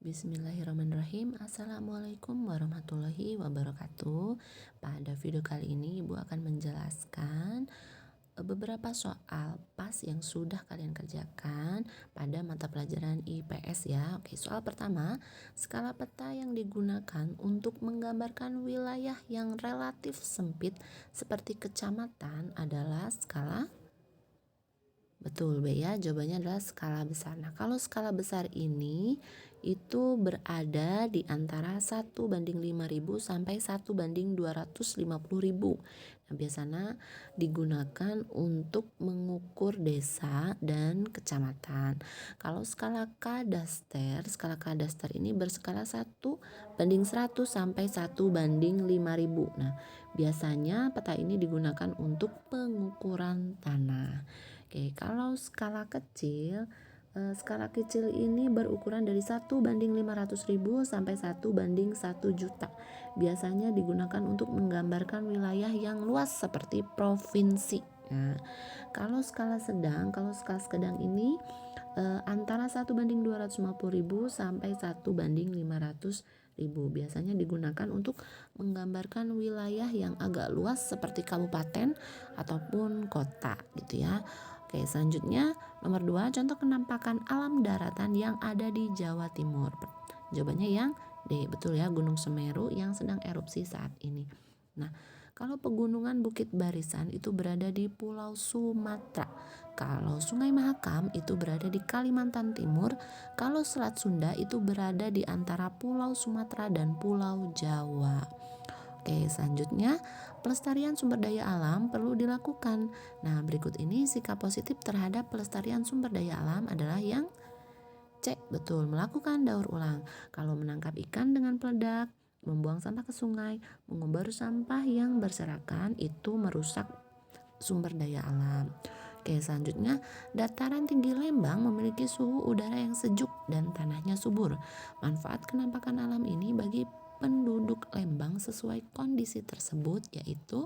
Bismillahirrahmanirrahim. Assalamualaikum warahmatullahi wabarakatuh. Pada video kali ini Ibu akan menjelaskan beberapa soal PAS yang sudah kalian kerjakan pada mata pelajaran IPS ya. Oke, soal pertama, skala peta yang digunakan untuk menggambarkan wilayah yang relatif sempit seperti kecamatan adalah skala. Betul, B ya, jawabannya adalah skala besar. Nah, kalau skala besar ini itu berada di antara 1:5.000 sampai 1:250.000. Nah, biasanya digunakan untuk mengukur desa dan kecamatan. Kalau skala kadaster ini berskala 1:100 sampai 1:5.000. Nah, biasanya peta ini digunakan untuk pengukuran tanah. Oke, kalau skala kecil ini berukuran dari 1:500.000 sampai 1:1 juta. Biasanya digunakan untuk menggambarkan wilayah yang luas seperti provinsi. Nah, kalau skala sedang ini antara 1:250.000 sampai 1:500.000. Biasanya digunakan untuk menggambarkan wilayah yang agak luas seperti kabupaten ataupun kota gitu ya. Oke, selanjutnya nomor 2, contoh penampakan alam daratan yang ada di Jawa Timur. Jawabannya yang D, betul ya, Gunung Semeru yang sedang erupsi saat ini. Nah, kalau pegunungan Bukit Barisan itu berada di Pulau Sumatera. Kalau Sungai Mahakam itu berada di Kalimantan Timur. Kalau Selat Sunda itu berada di antara Pulau Sumatera dan Pulau Jawa. Oke, selanjutnya pelestarian sumber daya alam perlu dilakukan. Nah, berikut ini sikap positif terhadap pelestarian sumber daya alam adalah yang C, betul, melakukan daur ulang. Kalau menangkap ikan dengan peledak, membuang sampah ke sungai, mengubur sampah yang berserakan itu merusak sumber daya alam. Oke, selanjutnya dataran tinggi Lembang memiliki suhu udara yang sejuk dan tanahnya subur. Manfaat kenampakan alam ini bagi penduduk Lembang sesuai kondisi tersebut yaitu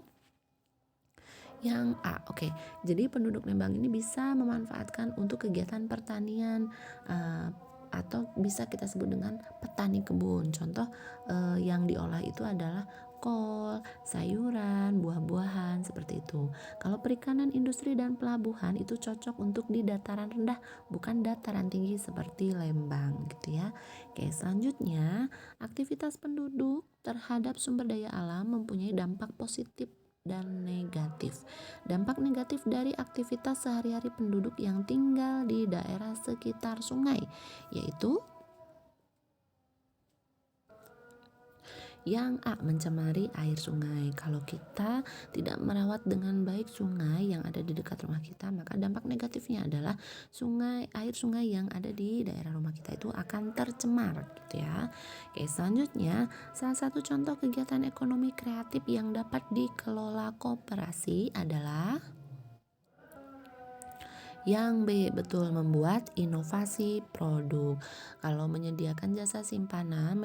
yang A. Oke, jadi penduduk Lembang ini bisa memanfaatkan untuk kegiatan pertanian atau bisa kita sebut dengan petani kebun. Contoh yang diolah itu adalah kol, sayuran, buah-buahan seperti itu. Kalau perikanan, industri dan pelabuhan itu cocok untuk di dataran rendah, bukan dataran tinggi seperti Lembang gitu ya. Oke, selanjutnya aktivitas penduduk terhadap sumber daya alam mempunyai dampak positif dan negatif. Dampak negatif dari aktivitas sehari-hari penduduk yang tinggal di daerah sekitar sungai yaitu yang A, mencemari air sungai. Kalau kita tidak merawat dengan baik sungai yang ada di dekat rumah kita, maka dampak negatifnya adalah air sungai yang ada di daerah rumah kita itu akan tercemar gitu ya. Oke, selanjutnya salah satu contoh kegiatan ekonomi kreatif yang dapat dikelola koperasi adalah yang B, betul, membuat inovasi produk. Kalau menyediakan jasa simpanan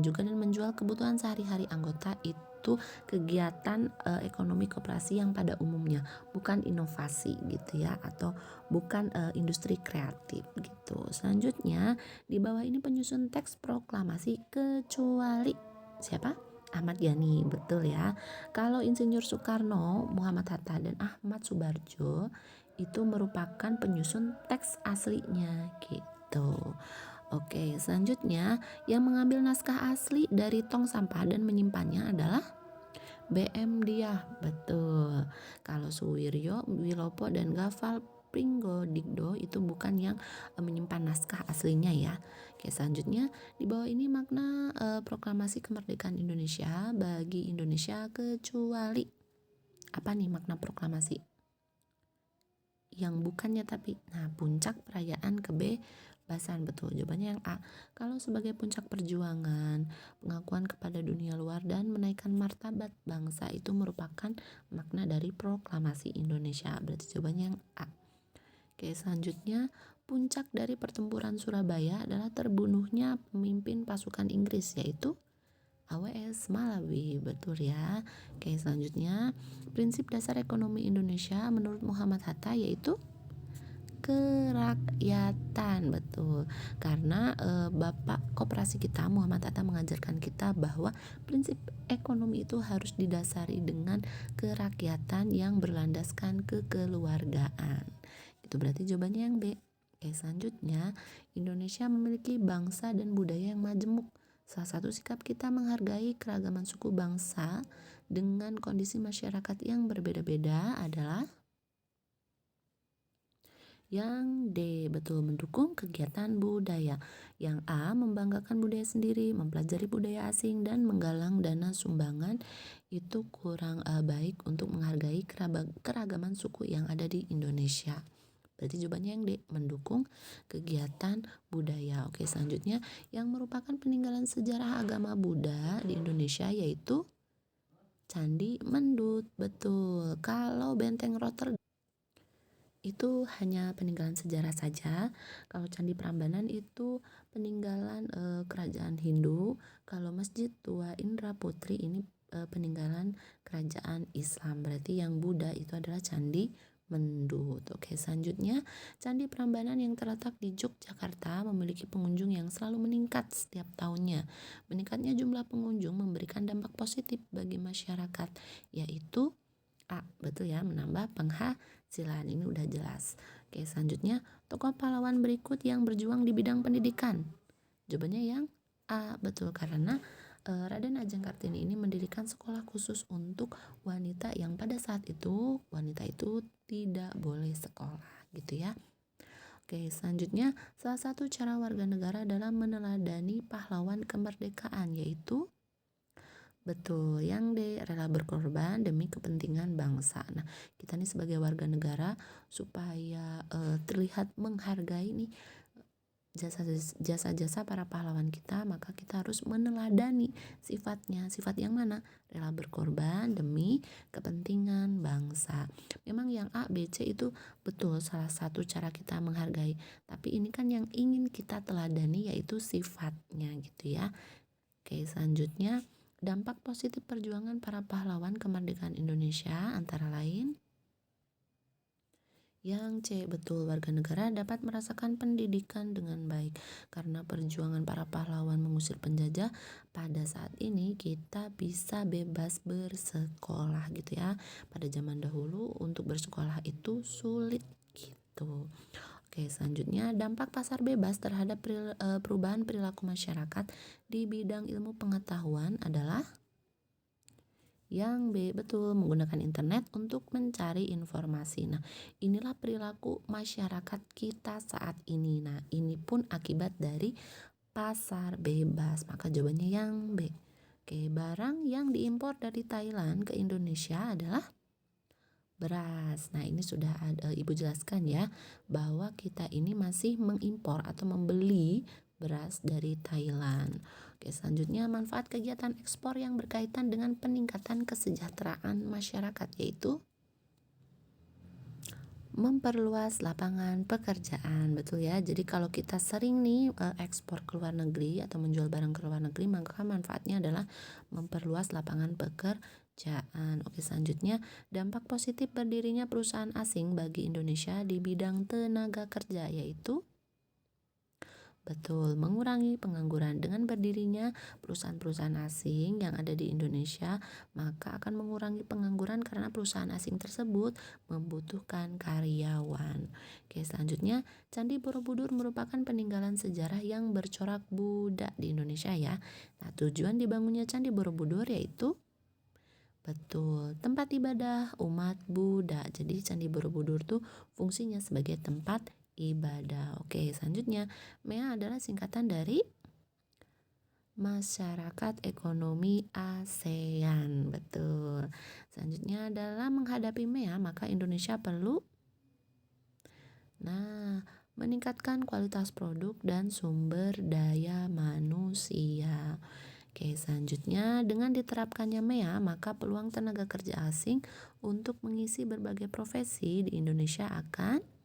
juga dan menjual kebutuhan sehari-hari anggota itu kegiatan ekonomi koperasi yang pada umumnya, bukan inovasi gitu ya, atau bukan industri kreatif gitu. Selanjutnya di bawah ini penyusun teks proklamasi kecuali siapa? Ahmad Yani, betul ya. Kalau Insinyur Soekarno, Muhammad Hatta, dan Ahmad Subarjo itu merupakan penyusun teks aslinya gitu. Oke, selanjutnya yang mengambil naskah asli dari tong sampah dan menyimpannya adalah BM Diah, betul. Kalau Suwiryo, Wilopo, dan Gafal Pringgodikdo itu bukan yang menyimpan naskah aslinya ya. Oke, selanjutnya di bawah ini makna proklamasi kemerdekaan Indonesia bagi Indonesia kecuali apa nih makna proklamasi? Yang bukannya tapi, nah, puncak perayaan kebebasan, betul, jawabannya yang A. Kalau sebagai puncak perjuangan, pengakuan kepada dunia luar dan menaikkan martabat bangsa itu merupakan makna dari proklamasi Indonesia, berarti jawabannya yang A. Oke, selanjutnya puncak dari pertempuran Surabaya adalah terbunuhnya pemimpin pasukan Inggris yaitu AWS Malawi, betul ya. Oke, selanjutnya prinsip dasar ekonomi Indonesia menurut Muhammad Hatta yaitu kerakyatan, betul. Karena Bapak Koperasi kita Muhammad Hatta mengajarkan kita bahwa prinsip ekonomi itu harus didasari dengan kerakyatan yang berlandaskan kekeluargaan. Itu berarti jawabannya yang B. Oke, selanjutnya, Indonesia memiliki bangsa dan budaya yang majemuk. Salah satu sikap kita menghargai keragaman suku bangsa dengan kondisi masyarakat yang berbeda-beda adalah yang D, betul, mendukung kegiatan budaya. Yang A, membanggakan budaya sendiri, mempelajari budaya asing, dan menggalang dana sumbangan. Itu kurang baik untuk menghargai keragaman suku yang ada di Indonesia. Berarti jawabannya yang D, mendukung kegiatan budaya. Oke, selanjutnya, yang merupakan peninggalan sejarah agama Buddha di Indonesia yaitu Candi Mendut. Betul. Kalau Benteng Rotterdam itu hanya peninggalan sejarah saja. Kalau Candi Prambanan itu peninggalan kerajaan Hindu. Kalau Masjid Tua Indraputri ini peninggalan kerajaan Islam. Berarti yang Buddha itu adalah Candi Mendut. Oke, selanjutnya, Candi Prambanan yang terletak di Yogyakarta memiliki pengunjung yang selalu meningkat setiap tahunnya. Meningkatnya jumlah pengunjung memberikan dampak positif bagi masyarakat, yaitu A, betul ya, menambah penghasilan. Ini udah jelas. Oke, selanjutnya, tokoh pahlawan berikut yang berjuang di bidang pendidikan. Jawabannya yang A, betul, karena Raden Ajeng Kartini ini mendirikan sekolah khusus untuk wanita yang pada saat itu wanita itu tidak boleh sekolah, gitu ya. Oke, selanjutnya, salah satu cara warga negara dalam meneladani pahlawan kemerdekaan yaitu betul, yang D, rela berkorban demi kepentingan bangsa. Nah, kita nih sebagai warga negara supaya terlihat menghargai nih jasa-jasa para pahlawan kita, maka kita harus meneladani sifatnya. Sifat yang mana? Rela berkorban demi kepentingan bangsa. Memang yang A, B, C itu betul salah satu cara kita menghargai. Tapi ini kan yang ingin kita teladani yaitu sifatnya, gitu ya. Oke, selanjutnya, dampak positif perjuangan para pahlawan kemerdekaan Indonesia antara lain yang C, betul, warga negara dapat merasakan pendidikan dengan baik. Karena perjuangan para pahlawan mengusir penjajah, pada saat ini kita bisa bebas bersekolah, gitu ya. Pada zaman dahulu untuk bersekolah itu sulit, gitu. Oke, selanjutnya, dampak pasar bebas terhadap perubahan perilaku masyarakat di bidang ilmu pengetahuan adalah yang B, betul, menggunakan internet untuk mencari informasi. Nah, inilah perilaku masyarakat kita saat ini. Nah, ini pun akibat dari pasar bebas. Maka jawabannya yang B. Oke, barang yang diimpor dari Thailand ke Indonesia adalah beras. Nah, ini sudah Ibu jelaskan ya, bahwa kita ini masih mengimpor atau membeli beras dari Thailand. Oke, selanjutnya, manfaat kegiatan ekspor yang berkaitan dengan peningkatan kesejahteraan masyarakat yaitu memperluas lapangan pekerjaan, betul ya. Jadi kalau kita sering nih ekspor ke luar negeri atau menjual barang ke luar negeri, maka manfaatnya adalah memperluas lapangan pekerjaan. Oke, selanjutnya, dampak positif berdirinya perusahaan asing bagi Indonesia di bidang tenaga kerja yaitu betul, mengurangi pengangguran. Dengan berdirinya perusahaan-perusahaan asing yang ada di Indonesia, maka akan mengurangi pengangguran karena perusahaan asing tersebut membutuhkan karyawan. Oke, selanjutnya, Candi Borobudur merupakan peninggalan sejarah yang bercorak Buddha di Indonesia ya. Nah, tujuan dibangunnya Candi Borobudur yaitu betul, tempat ibadah umat Buddha. Jadi Candi Borobudur tuh fungsinya sebagai tempat ibadah. Oke, selanjutnya, MEA adalah singkatan dari Masyarakat Ekonomi ASEAN. Betul. Selanjutnya, dalam menghadapi MEA, maka Indonesia perlu meningkatkan kualitas produk dan sumber daya manusia. Oke, selanjutnya, dengan diterapkannya MEA, maka peluang tenaga kerja asing untuk mengisi berbagai profesi di Indonesia akan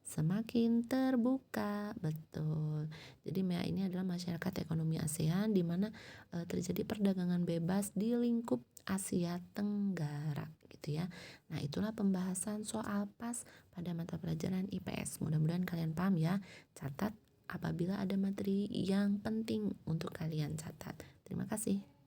semakin terbuka. Betul. Jadi MEA ini adalah masyarakat ekonomi ASEAN di mana terjadi perdagangan bebas di lingkup Asia Tenggara. gitu ya. Nah, itulah pembahasan soal PAS pada mata pelajaran IPS. Mudah-mudahan kalian paham ya. Catat apabila ada materi yang penting untuk kalian catat. Terima kasih.